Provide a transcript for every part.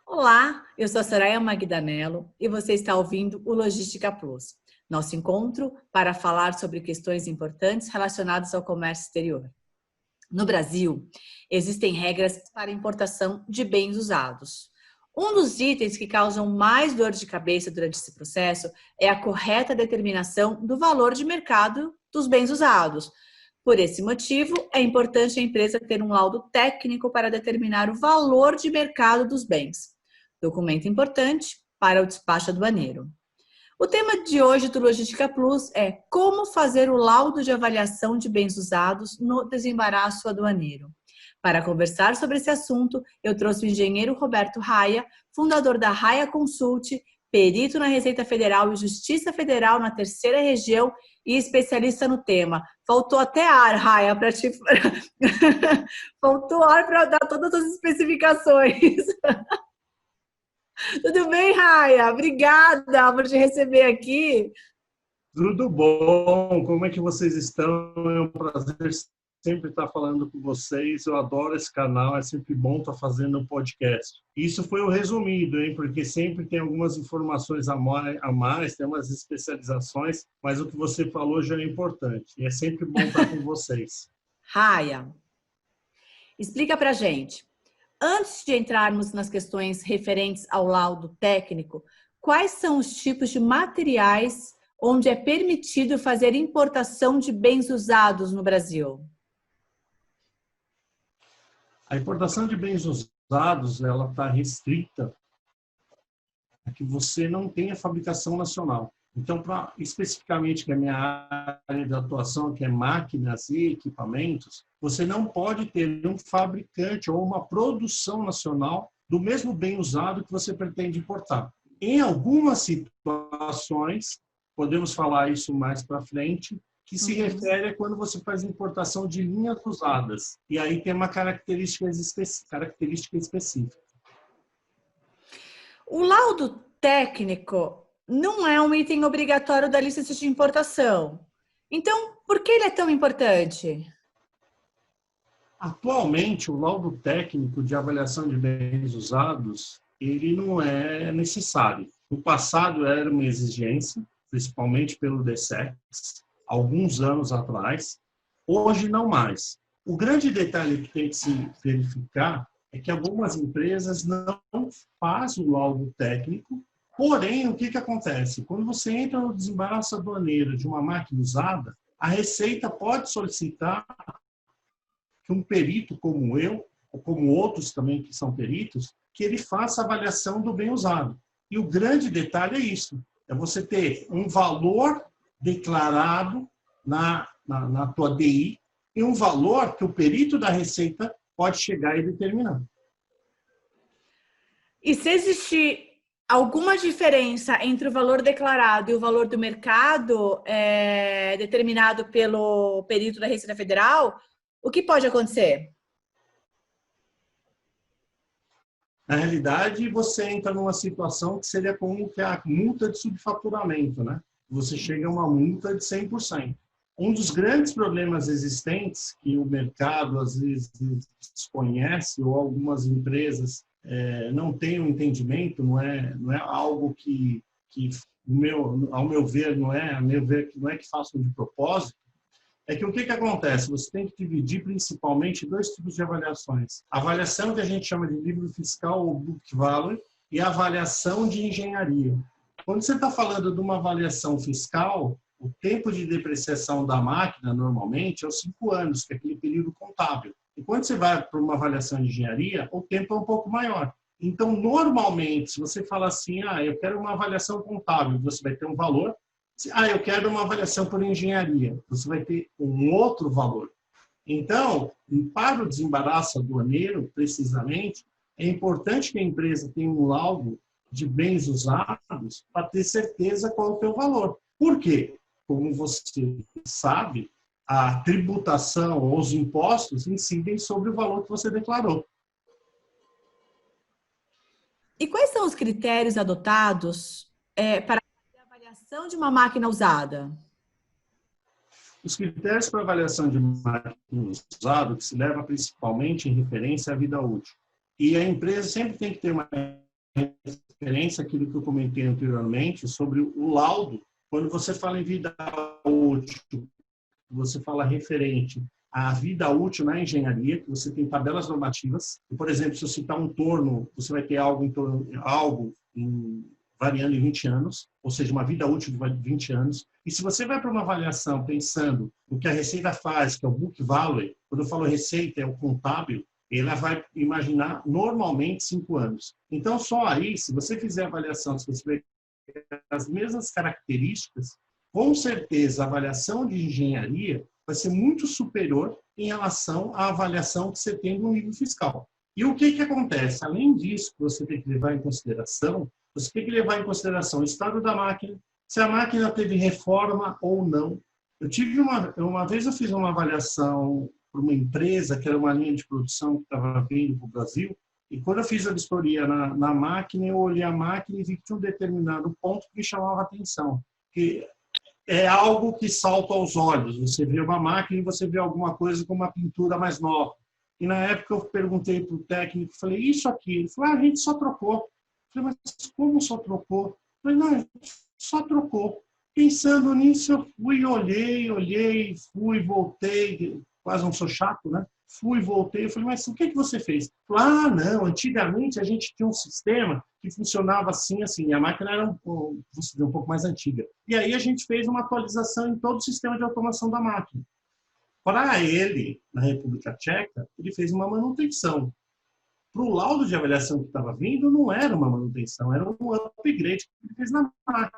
Olá, eu sou a Soraya Magdanello e você está ouvindo o Logística Plus, nosso encontro para falar sobre questões importantes relacionadas ao comércio exterior. No Brasil, existem regras para importação de bens usados. Um dos itens que causam mais dor de cabeça durante esse processo é a correta determinação do valor de mercado dos bens usados. Por esse motivo, é importante a empresa ter um laudo técnico para determinar o valor de mercado dos bens. Documento importante para o despacho aduaneiro. O tema de hoje do Logística Plus é como fazer o laudo de avaliação de bens usados no desembaraço aduaneiro. Para conversar sobre esse assunto, eu trouxe o engenheiro Roberto Raia, fundador da Raia Consult, perito na Receita Federal e Justiça Federal na Terceira Região e especialista no tema. Faltou até ar, Raia, para te... Faltou ar para dar todas as especificações. Tudo bem, Raia? Obrigada por te receber aqui. Tudo bom? Como é que vocês estão? É um prazer sempre estar falando com vocês. Eu adoro esse canal, é sempre bom estar fazendo um podcast. Isso foi o resumido, hein? Porque sempre tem algumas informações a mais, tem umas especializações, mas o que você falou já é importante. E é sempre bom estar com vocês. Raia, explica pra gente. Antes de entrarmos nas questões referentes ao laudo técnico, quais são os tipos de materiais onde é permitido fazer importação de bens usados no Brasil? A importação de bens usados, ela está restrita a que você não tenha fabricação nacional. Então, especificamente que é a minha área de atuação, que é máquinas e equipamentos, você não pode ter um fabricante ou uma produção nacional do mesmo bem usado que você pretende importar. Em algumas situações, podemos falar isso mais para frente, que se refere a quando você faz importação de linhas usadas. E aí tem uma característica específica. O laudo técnico não é um item obrigatório da licença de importação. Então, por que ele é tão importante? Atualmente, o laudo técnico de avaliação de bens usados, ele não é necessário. No passado era uma exigência, principalmente pelo DSEX, alguns anos atrás. Hoje não mais. O grande detalhe que tem que se verificar é que algumas empresas não fazem o laudo técnico, porém, o que acontece? Quando você entra no desembaraço aduaneiro de uma máquina usada, a Receita pode solicitar que um perito como eu, ou como outros também que são peritos, que ele faça a avaliação do bem usado. E o grande detalhe é isso, é você ter um valor declarado na tua DI e um valor que o perito da Receita pode chegar e determinar. E se existir alguma diferença entre o valor declarado e o valor do mercado determinado pelo perito da Receita Federal, o que pode acontecer? Na realidade, você entra numa situação que seria como que a multa de subfaturamento, né? Você chega a uma multa de 100%. Um dos grandes problemas existentes, que o mercado às vezes desconhece, ou algumas empresas não têm um entendimento, não é algo que ao meu ver, não é que façam de propósito, é que o que acontece? Você tem que dividir principalmente dois tipos de avaliações. A avaliação que a gente chama de livro fiscal ou book value e a avaliação de engenharia. Quando você está falando de uma avaliação fiscal, o tempo de depreciação da máquina, normalmente, é os 5 anos, que é aquele período contábil. E quando você vai para uma avaliação de engenharia, o tempo é um pouco maior. Então, normalmente, se você fala assim, eu quero uma avaliação contábil, você vai ter um valor. Eu quero uma avaliação por engenharia, você vai ter um outro valor. Então, para o desembaraço aduaneiro, precisamente, é importante que a empresa tenha um laudo de bens usados para ter certeza qual é o teu valor. Por quê? Como você sabe, a tributação ou os impostos incidem sobre o valor que você declarou. E quais são os critérios adotados para a avaliação de uma máquina usada? Os critérios para avaliação de máquina usada, que se leva principalmente em referência à vida útil. E a empresa sempre tem que ter uma referência àquilo que eu comentei anteriormente sobre o laudo. Quando você fala em vida útil, você fala referente à vida útil na engenharia, que você tem tabelas normativas. E, por exemplo, se eu citar um torno, você vai ter algo variando em 20 anos, ou seja, uma vida útil de 20 anos. E se você vai para uma avaliação pensando no que a Receita faz, que é o book value, quando eu falo receita, é o contábil, ela vai imaginar normalmente 5 anos. Então, só aí, se você fizer a avaliação, se você ver as mesmas características, com certeza a avaliação de engenharia vai ser muito superior em relação à avaliação que você tem no nível fiscal. E o que acontece? Além disso, você tem que levar em consideração, você tem que levar em consideração o estado da máquina, se a máquina teve reforma ou não. Eu tive uma vez eu fiz uma avaliação para uma empresa que era uma linha de produção que estava vindo para o Brasil, e quando eu fiz a vistoria na máquina, eu olhei a máquina e vi que tinha um determinado ponto que me chamava a atenção, que é algo que salta aos olhos. Você vê uma máquina e você vê alguma coisa com uma pintura mais nova. E na época eu perguntei para o técnico, falei, isso aqui? Ele falou, a gente só trocou. Eu falei, mas como só trocou? Eu falei, não, só trocou. Pensando nisso, eu fui, olhei, fui, voltei, quase não sou chato, né? Fui, voltei, eu falei, mas o que você fez? Falei, não, antigamente a gente tinha um sistema que funcionava assim, a máquina era um pouco mais antiga. E aí a gente fez uma atualização em todo o sistema de automação da máquina. Para ele, na República Tcheca, ele fez uma manutenção. Para o laudo de avaliação que estava vindo, não era uma manutenção, era um upgrade que ele fez na máquina.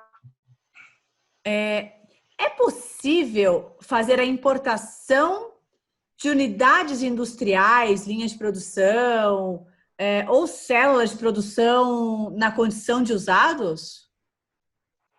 É possível fazer a importação de unidades industriais, linhas de produção, ou células de produção na condição de usados?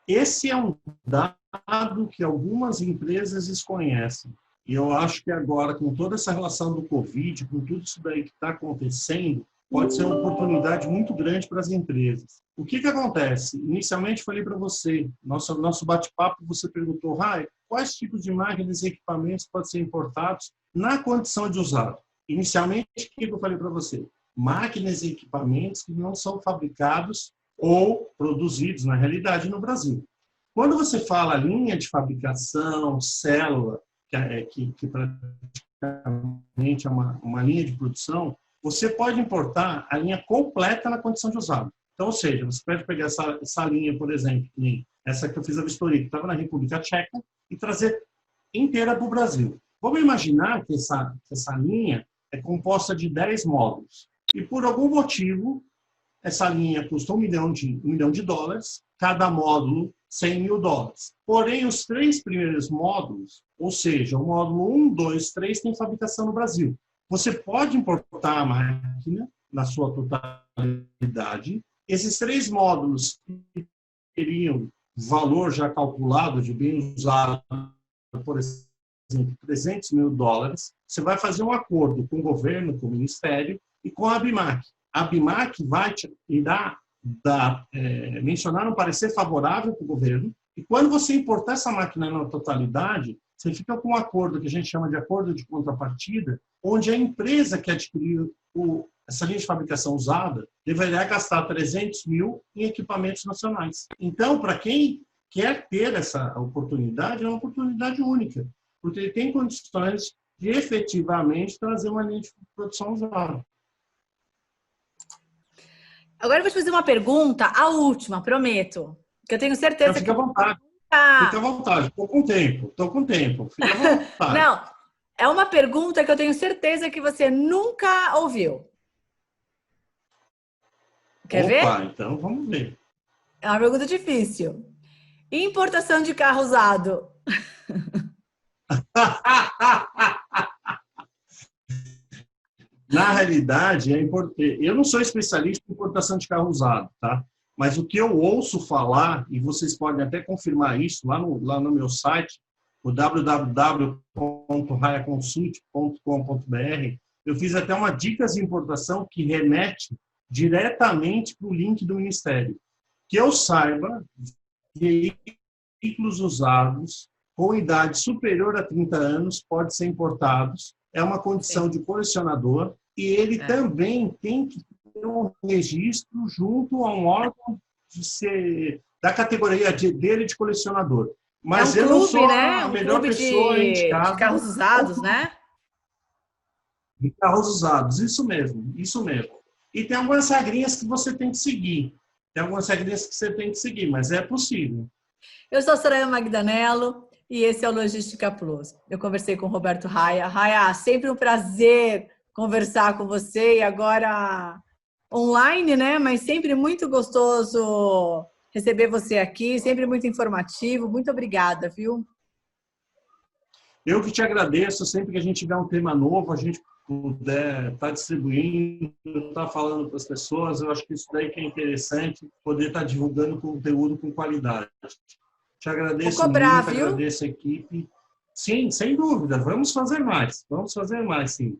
Esse é um dado que algumas empresas desconhecem. E eu acho que agora, com toda essa relação do Covid, com tudo isso daí que está acontecendo, pode ser uma oportunidade muito grande para as empresas. O que acontece? Inicialmente, falei para você, nosso bate-papo, você perguntou, Rai, quais tipos de máquinas e equipamentos podem ser importados na condição de usado? Inicialmente, o que eu falei para você? Máquinas e equipamentos que não são fabricados ou produzidos, na realidade, no Brasil. Quando você fala linha de fabricação, célula, que praticamente é uma linha de produção, você pode importar a linha completa na condição de usado. Então, ou seja, você pode pegar essa linha, por exemplo, essa que eu fiz a vistoria, que estava na República Tcheca, e trazer inteira para o Brasil. Vamos imaginar que essa linha é composta de 10 módulos. E, por algum motivo, essa linha custa $1 milhão, cada módulo $100 mil. Porém, os 3 primeiros módulos, ou seja, o módulo 1, 2, 3, tem fabricação no Brasil. Você pode importar a máquina na sua totalidade. Esses 3 módulos que teriam valor já calculado de bem usado, por exemplo, $300 mil, você vai fazer um acordo com o governo, com o Ministério e com a ABIMAQ. A ABIMAQ vai mencionar um parecer favorável para o governo, e quando você importar essa máquina na totalidade, você fica com um acordo que a gente chama de acordo de contrapartida, onde a empresa que adquiriu essa linha de fabricação usada deverá gastar $300 mil em equipamentos nacionais. Então, para quem quer ter essa oportunidade, é uma oportunidade única, porque ele tem condições de efetivamente trazer uma linha de produção usada. Agora eu vou te fazer uma pergunta, a última, prometo. Que eu tenho certeza Fica à vontade. Fica à vontade. Estou com tempo. Fica à vontade. Não, é uma pergunta que eu tenho certeza que você nunca ouviu. Quer ver? Então vamos ver. É uma pergunta difícil. Importação de carro usado. Na realidade, eu não sou especialista em importação de carro usado, tá? Mas o que eu ouço falar, e vocês podem até confirmar isso lá no meu site, o www.raiaconsult.com.br, eu fiz até uma dicas de importação que remete diretamente para o link do Ministério. Que eu saiba, veículos usados com idade superior a 30 anos podem ser importados. É uma condição de colecionador e ele também tem que um registro junto a um órgão da categoria dele de colecionador. Mas é um eu clube, não sou né? a Um melhor clube pessoa indicada. de carros usados, né? De carros usados, isso mesmo, isso mesmo. E tem algumas regrinhas que você tem que seguir. Tem algumas regrinhas que você tem que seguir, mas é possível. Eu sou a Soraya Magdanello e esse é o Logística Plus. Eu conversei com o Roberto Raia. Raia, sempre um prazer conversar com você e agora online, né? Mas sempre muito gostoso receber você aqui, sempre muito informativo. Muito obrigada, viu? Eu que te agradeço, sempre que a gente tiver um tema novo, a gente puder estar distribuindo, estar falando para as pessoas, eu acho que isso daí que é interessante, poder estar divulgando conteúdo com qualidade. Te agradeço Vou cobrar, muito, viu? agradeço a equipe. Sim, sem dúvida, vamos fazer mais, sim.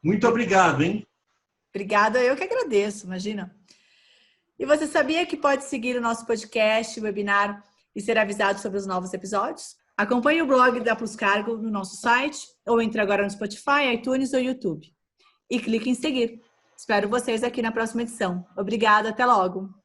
Muito obrigado, hein? Obrigada, eu que agradeço, imagina. E você sabia que pode seguir o nosso podcast, webinar e ser avisado sobre os novos episódios? Acompanhe o blog da Plus Cargo no nosso site ou entre agora no Spotify, iTunes ou YouTube. E clique em seguir. Espero vocês aqui na próxima edição. Obrigada, até logo!